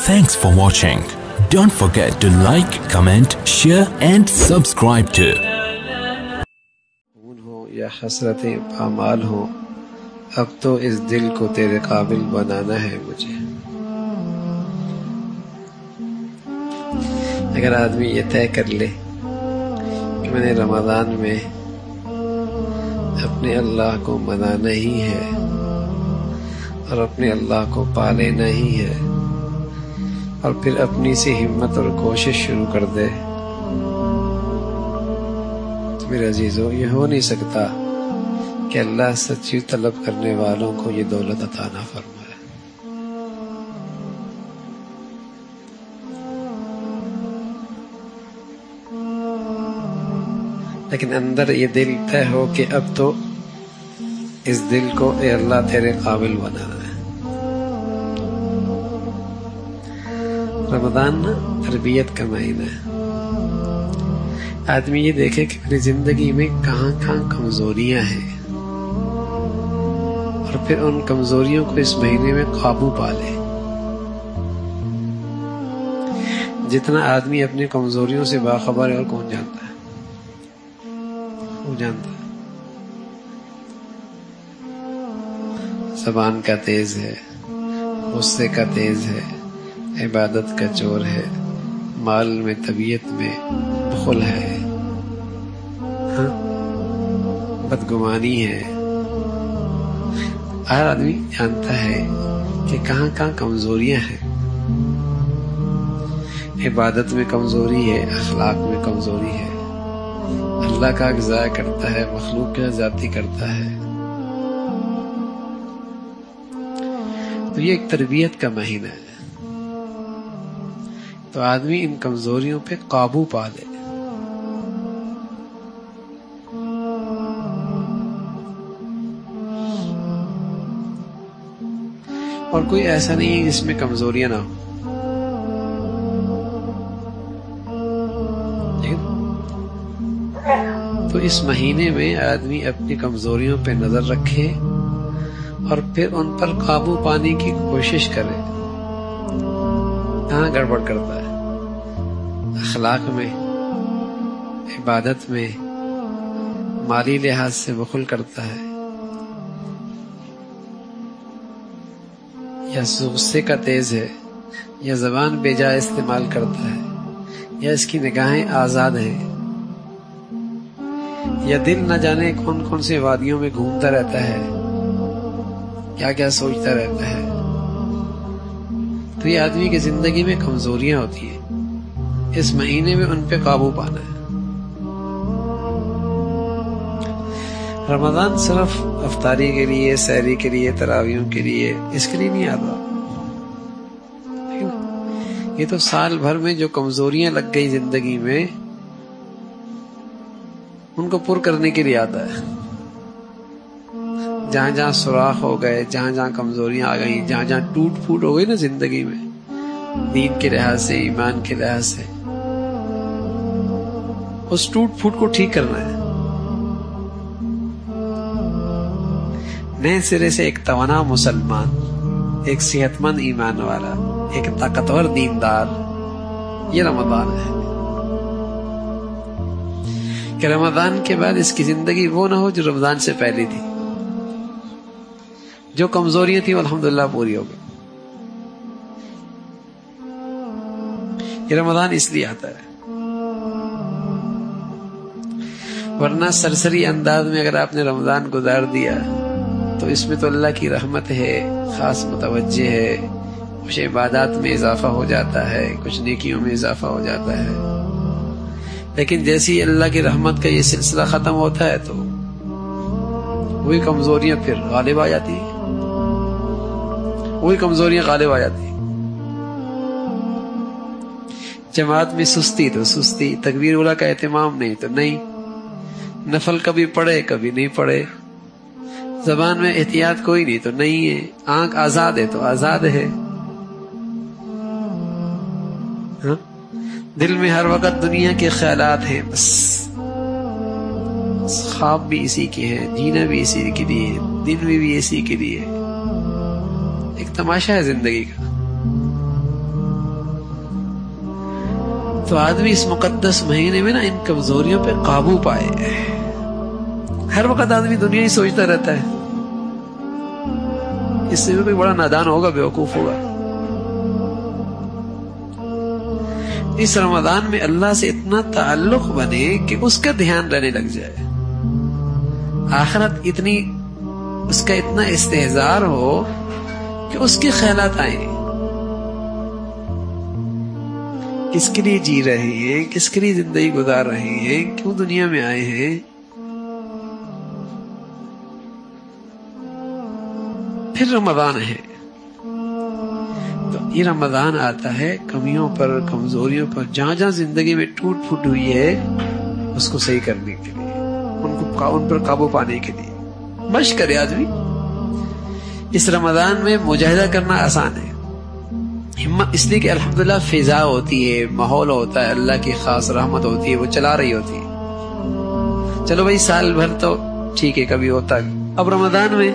Thanks for watching. Don't forget to like, comment, share and subscribe to. ہو یا حسرتیں پامال ہوں، اب تو اس دل کو تیرے قابل بنانا ہے مجھے۔ اگر آدمی یہ طے کر لے کہ میں نے رمضان میں اپنے اللہ کو منانا ہی ہے اور اپنے اللہ کو پا لینا ہی ہے، اور پھر اپنی سے ہمت اور کوشش شروع کر دے، تو میرے عزیزو یہ ہو نہیں سکتا کہ اللہ سچی طلب کرنے والوں کو یہ دولت عطا نہ فرمائے۔ لیکن اندر یہ دل طے ہو کہ اب تو اس دل کو اے اللہ تیرے قابل بنانا ہے۔ رمضان نا تربیت کا مہینہ ہے۔ آدمی یہ دیکھے کہ میری زندگی میں کہاں کہاں کمزوریاں ہیں، اور پھر ان کمزوریوں کو اس مہینے میں قابو پا لے۔ جتنا آدمی اپنی کمزوریوں سے باخبر ہے اور کون جانتا ہے؟ وہ جانتا ہے۔ زبان کا تیز ہے، غصے کا تیز ہے، عبادت کا چور ہے، مال میں طبیعت میں بخل ہے، بدگمانی ہے۔ ہر آدمی جانتا ہے کہ کہاں کہاں کمزوریاں ہیں۔ عبادت میں کمزوری ہے، اخلاق میں کمزوری ہے، اللہ کا حق ضائع کرتا ہے، مخلوق کا زیادتی کرتا ہے۔ تو یہ ایک تربیت کا مہینہ ہے، تو آدمی ان کمزوریوں پہ قابو پا لے۔ اور کوئی ایسا نہیں ہے جس میں کمزوریاں نہ ہوں۔ تو اس مہینے میں آدمی اپنی کمزوریوں پہ نظر رکھے اور پھر ان پر قابو پانے کی کوشش کرے۔ کہاں گڑبڑ کرتا ہے؟ اخلاق میں، عبادت میں، مالی لحاظ سے بخل کرتا ہے، یا غصے کا تیز ہے، یا زبان بے جا استعمال کرتا ہے، یا اس کی نگاہیں آزاد ہیں، یا دل نہ جانے کون کون سے وادیوں میں گھومتا رہتا ہے، کیا کیا سوچتا رہتا ہے۔ تو یہ آدمی کی زندگی میں کمزوریاں ہوتی ہیں، اس مہینے میں ان پہ قابو پانا ہے۔ رمضان صرف افطاری کے لیے، سحری کے لیے، تراویحوں کے لیے، اس کے لیے نہیں آتا۔ یہ تو سال بھر میں جو کمزوریاں لگ گئی زندگی میں، ان کو پر کرنے کے لیے آتا ہے۔ جہاں جہاں سوراخ ہو گئے، جہاں جہاں کمزوریاں آ گئیں، جہاں جہاں ٹوٹ پھوٹ ہو گئی نا زندگی میں، دین کے لحاظ سے، ایمان کے لحاظ سے، اس ٹوٹ پھوٹ کو ٹھیک کرنا ہے۔ نئے سرے سے ایک توانا مسلمان، ایک صحت مند ایمان والا، ایک طاقتور دیندار، یہ رمضان ہے۔ کہ رمضان کے بعد اس کی زندگی وہ نہ ہو جو رمضان سے پہلے تھی۔ جو کمزوریاں تھیں وہ الحمدللہ پوری ہو گئی۔ یہ رمضان اس لیے آتا ہے، ورنہ سرسری انداز میں اگر آپ نے رمضان گزار دیا تو اس میں تو اللہ کی رحمت ہے، خاص متوجہ ہے، کچھ عبادات میں اضافہ ہو جاتا ہے، کچھ نیکیوں میں اضافہ ہو جاتا ہے۔ لیکن جیسی اللہ کی رحمت کا یہ سلسلہ ختم ہوتا ہے تو وہی کمزوریاں پھر غالب آ جاتی ہیں، وہی کمزوریاں غالب آ جاتی ہیں۔ جماعت میں سستی تو سستی، تکبیر اولیٰ کا اہتمام نہیں تو نہیں، نفل کبھی پڑھے کبھی نہیں پڑھے، زبان میں احتیاط کوئی نہیں تو نہیں ہے، آنکھ آزاد ہے تو آزاد ہے، دل میں ہر وقت دنیا کے خیالات ہیں، بس خواب بھی اسی کے ہیں، جینا بھی اسی کے لیے، دن بھی اسی کے لیے، ایک تماشا ہے زندگی کا۔ تو آدمی اس مقدس مہینے میں نا ان کمزوریوں پہ قابو پائے. ہر وقت آدمی دنیا ہی سوچتا رہتا ہے. اس سے بھی کوئی بڑا نادان ہوگا, بیوقوف ہوگا. اس رمضان میں اللہ سے اتنا تعلق بنے کہ اس کا دھیان رہنے لگ جائے, آخرت اتنی اس کا اتنا استحضار ہو کہ اس کے خیالات آئیں. کس کے لیے جی رہے ہیں, کس کے لیے زندگی گزار رہے ہیں, کیوں دنیا میں آئے ہیں. پھر رمضان ہے تو یہ رمضان آتا ہے کمیوں پر, کمزوریوں پر, جہاں جہاں زندگی میں ٹوٹ پھوٹ ہوئی ہے اس کو صحیح کرنے کے لیے, ان پر قابو پانے کے لیے مشق کرے آدمی. اس رمضان میں مجاہدہ کرنا آسان ہے, اس لیے کہ الحمدللہ فضا ہوتی ہے, ماحول ہوتا ہے, اللہ کی خاص رحمت ہوتی ہے, وہ چلا رہی ہوتی ہے. چلو بھائی سال بھر تو ٹھیک ہے کبھی ہوتا ہے. اب رمضان میں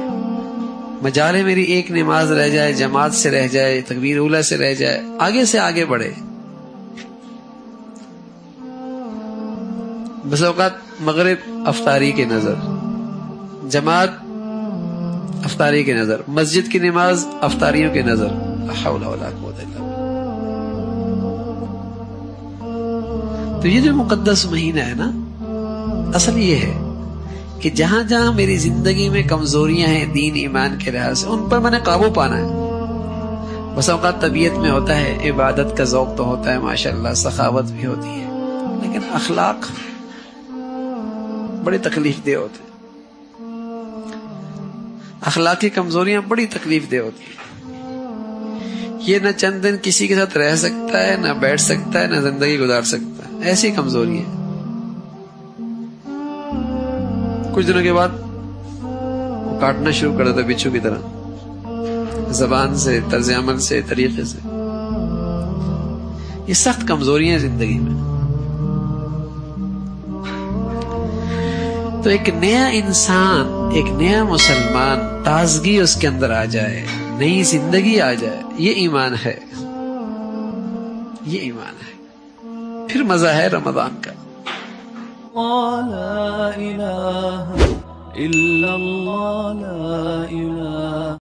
مجالے میری ایک نماز رہ جائے, جماعت سے رہ جائے, تکبیر اولیٰ سے رہ جائے, آگے سے آگے بڑھے. بس اوقات مغرب افطاری کی نظر, جماعت افطاری کی نظر, مسجد کی نماز افطاریوں کی نظر. لا حول ولا قوت الا باللہ. تو یہ جو مقدس مہینہ ہے نا, اصل یہ ہے کہ جہاں جہاں میری زندگی میں کمزوریاں ہیں دین ایمان کے لحاظ سے, ان پر میں نے قابو پانا ہے. بس اوقات طبیعت میں ہوتا ہے, عبادت کا ذوق تو ہوتا ہے ماشاءاللہ, سخاوت بھی ہوتی ہے, لیکن اخلاق بڑی تکلیف دہ ہوتے ہیں. اخلاقی کمزوریاں بڑی تکلیف دہ ہوتی ہیں. یہ نہ چند دن کسی کے ساتھ رہ سکتا ہے, نہ بیٹھ سکتا ہے, نہ زندگی گزار سکتا ہے. ایسی کمزوری ہے. کچھ دنوں کے بعد وہ کاٹنا شروع کر دیتا بچھو کی طرح, زبان سے, طرز عمل سے, طریقے سے. یہ سخت کمزوریاں ہیں زندگی میں. تو ایک نیا انسان, ایک نیا مسلمان, تازگی اس کے اندر آ جائے, نئی زندگی آ جائے, یہ ایمان ہے, یہ ایمان ہے. پھر مزہ ہے رمضان کا. لا إله إلا الله لا إله